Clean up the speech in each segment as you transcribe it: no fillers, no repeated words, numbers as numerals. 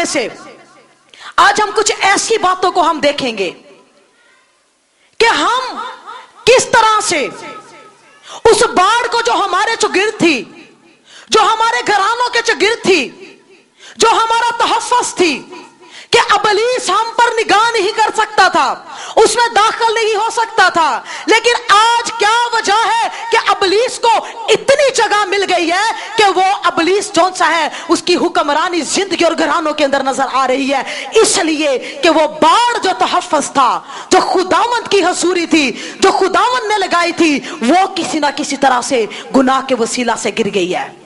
से आज हम कुछ ऐसी बातों को हम देखेंगे कि हम किस तरह से उस बाढ़ को जो हमारे गिर्द थी, जो हमारे घरानों के गिर्द थी, जो हमारा तहफ़्फ़ुज़ थी, कि इब्लीस हम पर निगाह नहीं कर सकता था, उसमें दाखिल नहीं हो सकता था, लेकिन आज क्या वजह है कि इब्लीस को इतनी जगह मिल गई है कि वो इब्लीस जौन सा है उसकी हुक्मरानी जिंदगी और घरानों के अंदर नजर आ रही है, इसलिए कि वो बाढ़ जो तहफ़्फ़ुज़ था, जो खुदावंद की हसूरी थी, जो खुदावंद ने लगाई थी, वो किसी ना किसी तरह से गुनाह के वसीला से गिर गई है।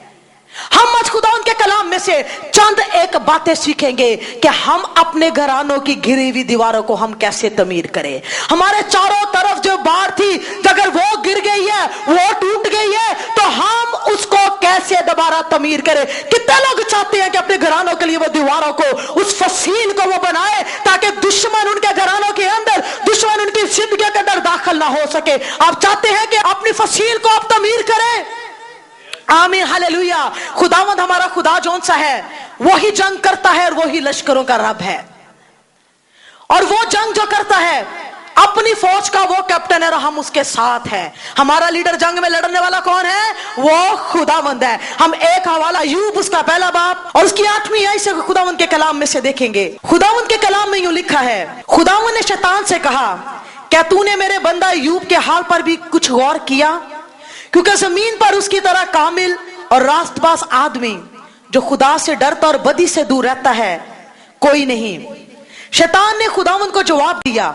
हम आज खुदावंद के कलाम में से चंद एक बातें सीखेंगे कि हम अपने घरानों की घिरी हुई दीवारों को हम कैसे तमीर करें। हमारे चारों तरफ जो बाढ़ थी, अगर वो गिर गई है, वो टूट गई है, तो हम उसको कैसे दोबारा तमीर करें। कितने लोग चाहते हैं कि अपने घरानों के लिए वो दीवारों को, उस फसील को वो बनाए ताकि दुश्मन उनके घरानों के अंदर, दुश्मन उनकी जिंदगी के अंदर दाखिल ना हो सके। आप चाहते हैं कि अपनी फसील को आप तमीर करें। आमीन, हालेलुया। खुदावंद हमारा खुदा जौन सा है वही जंग करता है और वही लश्करों का रब है, और वो जंग जो करता है अपनी फौज का वो कैप्टन है और हम उसके साथ हैं। हमारा लीडर जंग में लड़ने वाला कौन है? वो खुदावंद है। हम एक हवाला यूब उसका पहला बाब और उसकी 8वीं आयत से खुदावंद के कलाम में से देखेंगे। खुदावंद के कलाम में यूं लिखा है, खुदावंद ने शैतान से कहा, क्या तूने मेरे बंदा यूब के हाल पर भी कुछ गौर किया? क्योंकि जमीन पर उसकी तरह कामिल और रास्तबाज आदमी जो खुदा से डरता और बदी से दूर रहता है कोई नहीं। शैतान ने खुदावंद को जवाब दिया,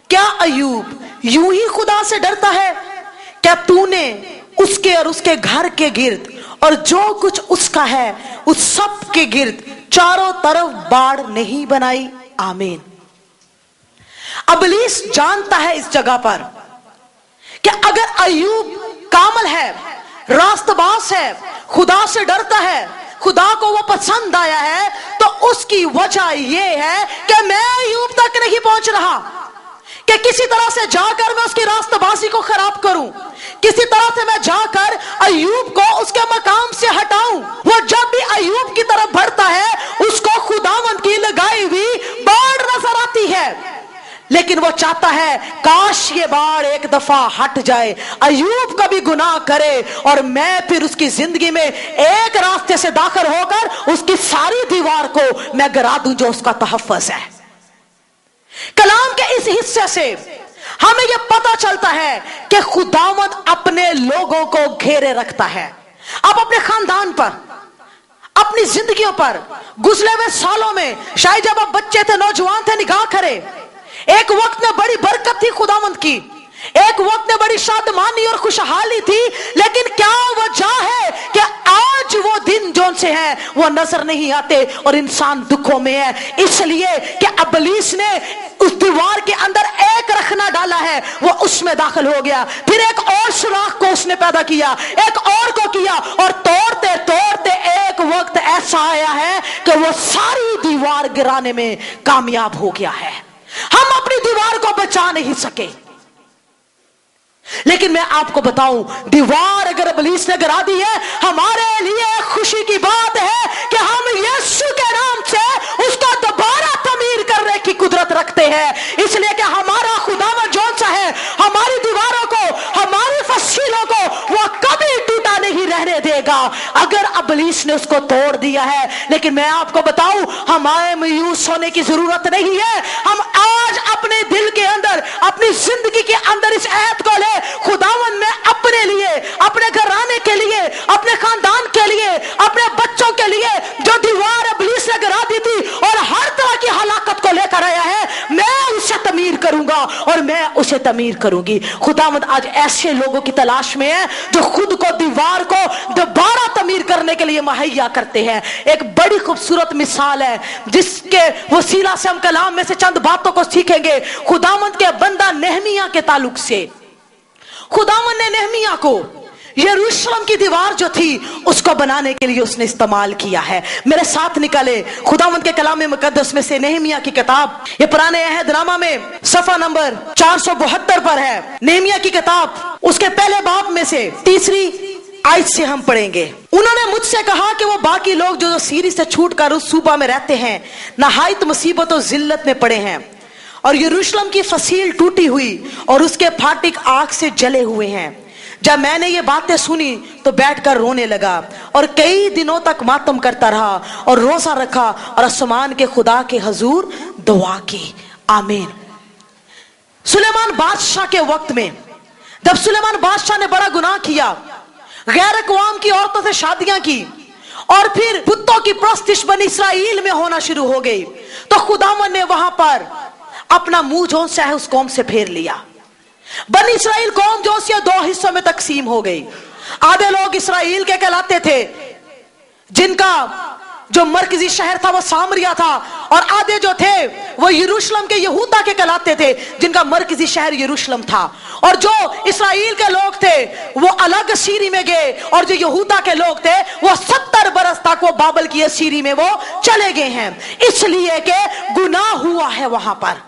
क्या अय्यूब यूं ही खुदा से डरता है? क्या तूने उसके और उसके घर के गिर्द और जो कुछ उसका है उस सब के गिर्द चारों तरफ बाढ़ नहीं बनाई? आमीन। इब्लीस जानता है इस जगह पर कि अगर अय्यूब कामल है, रास्तबाज है, खुदा से डरता है, खुदा को वो पसंद आया है, तो उसकी वजह यह है कि मैं अय्यूब तक नहीं पहुंच रहा, कि किसी तरह से जाकर मैं उसकी रास्तबाजी को खराब करूं, किसी तरह से मैं जाकर अय्यूब को उसके मकाम से हटाऊं। वो जब भी अय्यूब की तरफ बढ़ता है उसको खुदावंद की लगाई हुई बाढ़ नजर आती है, लेकिन वो चाहता है काश ये बाढ़ एक दफा हट जाए, अय्यूब कभी गुनाह करे और मैं फिर उसकी जिंदगी में एक रास्ते से दाखिल होकर उसकी सारी दीवार को मैं गिरा दूं जो उसका तहफ़्फ़ुज़ है। कलाम के इस हिस्से से हमें यह पता चलता है कि खुदावंद अपने लोगों को घेरे रखता है। आप अपने खानदान पर, अपनी जिंदगियों पर गुजरे हुए सालों में, शायद जब आप बच्चे थे, नौजवान थे, निगाह करें, एक वक्त में बड़ी बरकत थी खुदावंद की, एक वक्त में बड़ी शादमानी और खुशहाली थी, लेकिन क्या वजह है कि आज वो दिन जोन से हैं वो नजर नहीं आते और इंसान दुखों में है? इसलिए कि इब्लीस ने उस दीवार के अंदर एक रखना डाला है, वो उसमें दाखिल हो गया, फिर एक और सुराख को उसने पैदा किया, एक और को किया, और तोड़ते तोड़ते एक वक्त ऐसा आया है कि वो सारी दीवार गिराने में कामयाब हो गया है। हम अपनी दीवार को बचा नहीं सके, लेकिन मैं आपको बताऊं, दीवार अगर इब्लीस ने गिरा दी है, हमारे लिए खुशी की बात है कि हम यीशु के नाम से उसका दोबारा तमीर करने की कुदरत रखते हैं। इसलिए कि हमारा खुदावंद जौन सा है हमारी दीवारों को, हमारी फसीलों को वो कभी टूटा नहीं रहने देगा। अगर इब्लीस ने उसको तोड़ दिया है, लेकिन मैं आपको बताऊं, हमारे मायूस होने की जरूरत नहीं है। हम आज अपने दिल के अंदर, अपनी जिंदगी के अंदर इस ऐत को ले, खुदावंद ने अपने लिए, अपने घराने के लिए, अपने खानदान के लिए, अपने बच्चों के लिए जो दीवार इब्लीस ने गिरा दी थी और हर तरह की हलाकत को लेकर आया है, मैं उसे तमीर करूंगा और मैं उसे तमीर करूंगी। खुदावंद आज ऐसे लोगों की तलाश में है जो खुद को, दीवार को दोबारा तमीर करने के लिए मुहैया करते हैं। एक बड़ी खूबसूरत मिसाल है जिसके वसीला से हम कलाम में से चंद बातों को सीखेंगे। खुदावंद के बंदा नेहमिया के ताल्लुक से खुदावंद ने नेहमिया को यरूशलेम की दीवार जो थी उसको बनाने के लिए उसने इस्तेमाल किया है। मेरे साथ निकाले खुदावंद के कलाम मुकद्दस में से नेहमिया की किताब, ये पुराने अहदनामा में सफा नंबर 472 पर है। नेहमिया की किताब उसके पहले बाब में से 3री आयत से हम पढ़ेंगे। उन्होंने मुझसे कहा कि वो बाकी लोग जो सीरी से छूटकर उस सूबा में रहते हैं नहायत मुसीबत और जिल्लत में पड़े हैं, और यरूशलेम की फसील टूटी हुई और उसके फाटक आग से जले हुए हैं। जब मैंने ये बातें सुनी तो बैठकर रोने लगा और कई दिनों तक मातम करता रहा और रोजा रखा और आसमान के खुदा के हजूर दुआ की। आमीन। सुलेमान बादशाह के वक्त में जब सुलेमान बादशाह ने बड़ा गुनाह किया, गैर अक़वाम की औरतों से शादियां की और फिर बुतों की प्रस्तिश बनी इसराइल में होना शुरू हो गई, तो खुदावन ने वहां पर अपना मुंह जो है उस कौम से फेर लिया। बनी इसराइल कौम जो से दो हिस्सों में तकसीम हो गई। आधे लोग इसराइल के कहलाते थे जिनका जो मरकजी शहर था वो सामरिया था, और आधे जो थे वो यरूशलेम के यहूदा के कहलाते थे जिनका मरकजी शहर यरूशलेम था। और जो इसराइल के लोग थे वो अलग सीरी में गए, और जो यहूदा के लोग थे वो 70 बरस तक वो बाबल की सीरी में वो चले गए हैं, इसलिए कि गुनाह हुआ है वहां पर।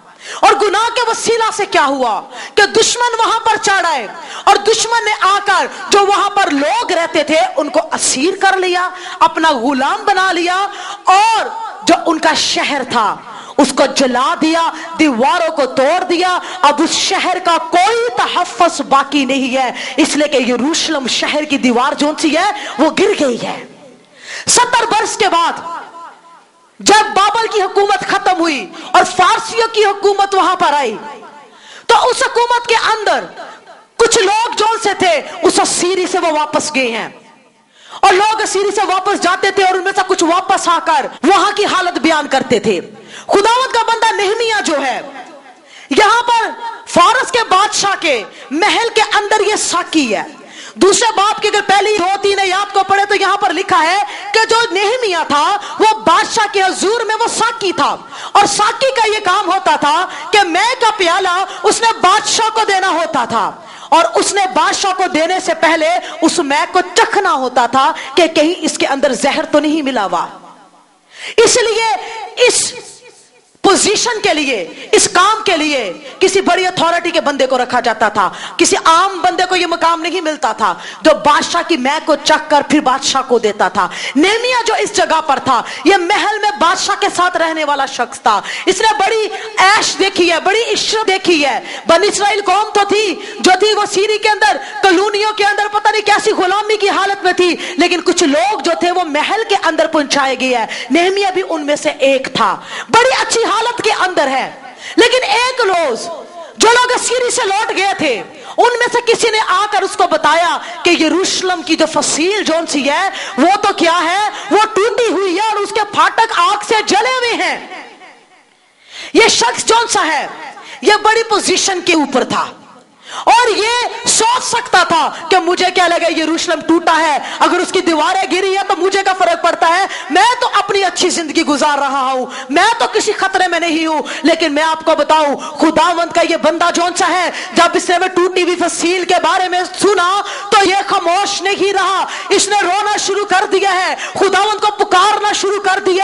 और गुनाह के वसीला से क्या हुआ कि दुश्मन वहां पर चढ़ आए, और दुश्मन ने आकर जो वहां पर लोग रहते थे उनको असीर कर लिया, अपना गुलाम बना लिया, और जो उनका शहर था उसको जला दिया, दीवारों को तोड़ दिया। अब उस शहर का कोई तहफ़्फ़ुज़ बाकी नहीं है, इसलिए कि यरूशलेम शहर की दीवार जो सी है वो गिर गई है। 70 वर्ष के बाद जब बाबल की हुकूमत खत्म हुई और फारसियों की हुकूमत वहां पर आई, तो उस हुकूमत के अंदर कुछ लोग जो से थे उस सीरी से वो वापस गए हैं, और लोग सीरी से वापस जाते थे और उनमें से कुछ वापस आकर वहां की हालत बयान करते थे। खुदावंद का बंदा नेहमिया जो है यहां पर फारस के बादशाह के महल के अंदर ये साकी है। दूसरे बाप की अगर पहली 2-3 आयत को पढ़े तो यहां पर लिखा है कि जो नेहमिया था वो बादशाह के हुजूर में वो साकी था, और साकी का ये काम होता था कि मैं का प्याला उसने बादशाह को देना होता था, और उसने बादशाह को देने से पहले उस मैं को चखना होता था कि कहीं इसके अंदर जहर तो नहीं मिला हुआ। इसलिए इस पोजीशन के लिए, इस काम के लिए किसी बड़ी अथॉरिटी के बंदे को रखा जाता था, किसी आम बंदे को यह मकाम नहीं मिलता था जो बादशाह की मैं को चख कर फिर बादशाह को देता था। नेहमिया जो इस जगह पर था यह महल में बादशाह के साथ रहने वाला शख्स था, इसने बड़ी ऐश देखी है, बड़ी इश्रत देखी है। बनी इस्राइल कौम तो थी जो थी वो सीरी के अंदर कॉलोनियों के अंदर पता नहीं कैसी गुलामी की हालत में थी, लेकिन कुछ लोग जो थे वो महल के अंदर पहुंचाए गए हैं। नेहमिया भी उनमें से एक था, बड़ी अच्छी हालत के अंदर है। लेकिन एक रोज जो लोग सीरी से लौट गए थे उनमें से किसी ने आकर उसको बताया कि यरूशलेम की जो फसील जोन सी है वो तो क्या है, वो टूटी हुई है और उसके फाटक आग से जले हुए हैं। ये शख्स जोन सा है ये बड़ी पोजीशन के ऊपर था और ये सोच सकता था कि मुझे क्या लगे, यरूशलेम टूटा है, अगर उसकी दीवारें गिरी है तो मुझे क्या फर्क पड़ता है, मैं तो अपनी अच्छी जिंदगी गुजार रहा हूं, मैं तो किसी खतरे में नहीं हूं। लेकिन मैं आपको बताऊं खुदावंद का ये बंदा जौन सा है जब इसने में टूटी हुई फसील के बारे में सुना तो ये खामोश नहीं रहा, इसने रोना शुरू कर दिया है, खुदावंद को पुकारना शुरू कर दिया है।